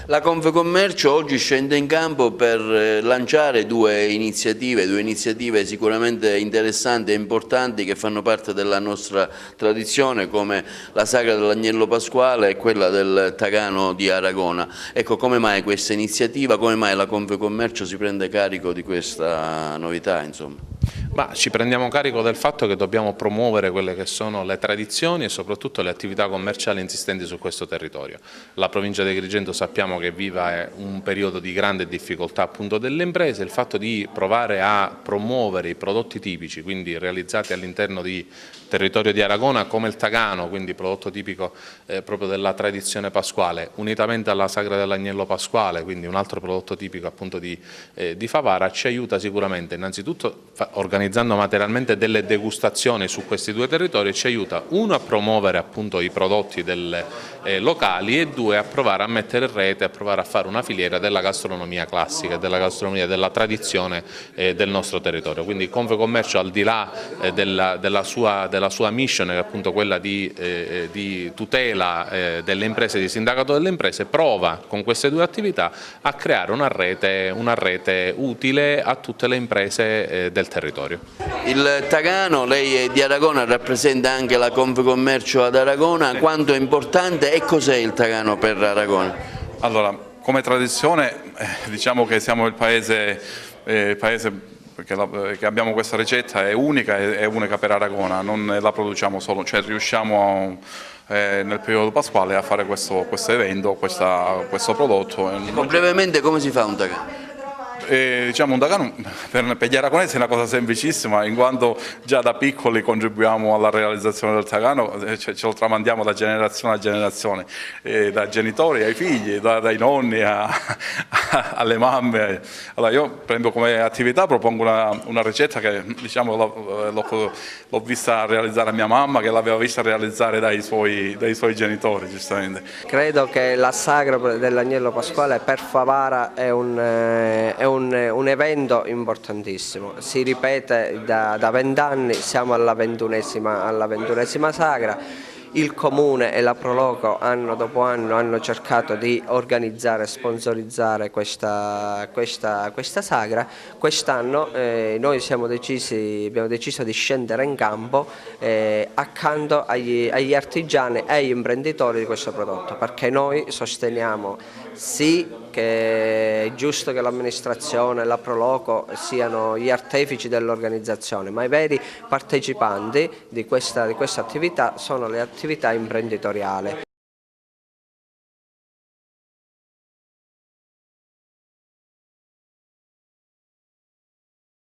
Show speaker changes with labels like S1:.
S1: La Confcommercio oggi scende in campo per lanciare due iniziative sicuramente interessanti e importanti che fanno parte della nostra tradizione, come la Sagra dell'Agnello Pasquale e quella del Tagano di Aragona. Ecco, come mai questa iniziativa, come mai la Confcommercio si prende carico di questa novità, insomma?
S2: Ma ci prendiamo carico del fatto che dobbiamo promuovere quelle che sono le tradizioni e soprattutto le attività commerciali insistenti su questo territorio. La provincia di Agrigento sappiamo che vive un periodo di grande difficoltà appunto delle imprese, il fatto di provare a promuovere i prodotti tipici, quindi realizzati all'interno di territorio di Aragona come il Tagano, quindi prodotto tipico proprio della tradizione pasquale, unitamente alla Sagra dell'Agnello Pasquale, quindi un altro prodotto tipico appunto di Favara, ci aiuta sicuramente innanzitutto organizzando materialmente delle degustazioni su questi due territori, ci aiuta uno a promuovere appunto i prodotti locali e due a provare a mettere in rete, a provare a fare una filiera della gastronomia classica, della gastronomia della tradizione del nostro territorio. Quindi Confcommercio, al di là della sua mission, che è appunto quella di tutela delle imprese, di sindacato delle imprese, prova con queste due attività a creare una rete utile a tutte le imprese del territorio.
S1: Il Tagano, lei è di Aragona, rappresenta anche la Confcommercio ad Aragona. Sì. Quanto è importante e cos'è il Tagano per Aragona?
S3: Allora, come tradizione diciamo che siamo il paese che abbiamo questa ricetta, è unica per Aragona, non la produciamo solo, cioè riusciamo nel periodo pasquale a fare questo evento, questo prodotto.
S1: Brevemente, come si fa un Tagano?
S3: Diciamo un Tagano per gli aragonesi è una cosa semplicissima, in quanto già da piccoli contribuiamo alla realizzazione del Tagano, ce lo tramandiamo da generazione a generazione, dai genitori ai figli, dai nonni alle mamme. Allora io prendo come attività, propongo una ricetta che diciamo l'ho vista realizzare a mia mamma, che l'aveva vista realizzare dai suoi genitori, giustamente.
S4: Credo che la Sagra dell'Agnello Pasquale per Favara è un evento importantissimo, si ripete da 20 anni, siamo alla ventunesima Sagra. Il Comune e la Proloco anno dopo anno hanno cercato di organizzare e sponsorizzare questa sagra. Quest'anno noi abbiamo deciso di scendere in campo accanto agli artigiani e agli imprenditori di questo prodotto, perché noi sosteniamo sì che è giusto che l'amministrazione e la Proloco siano gli artefici dell'organizzazione, ma i veri partecipanti di questa attività sono le attività imprenditoriali.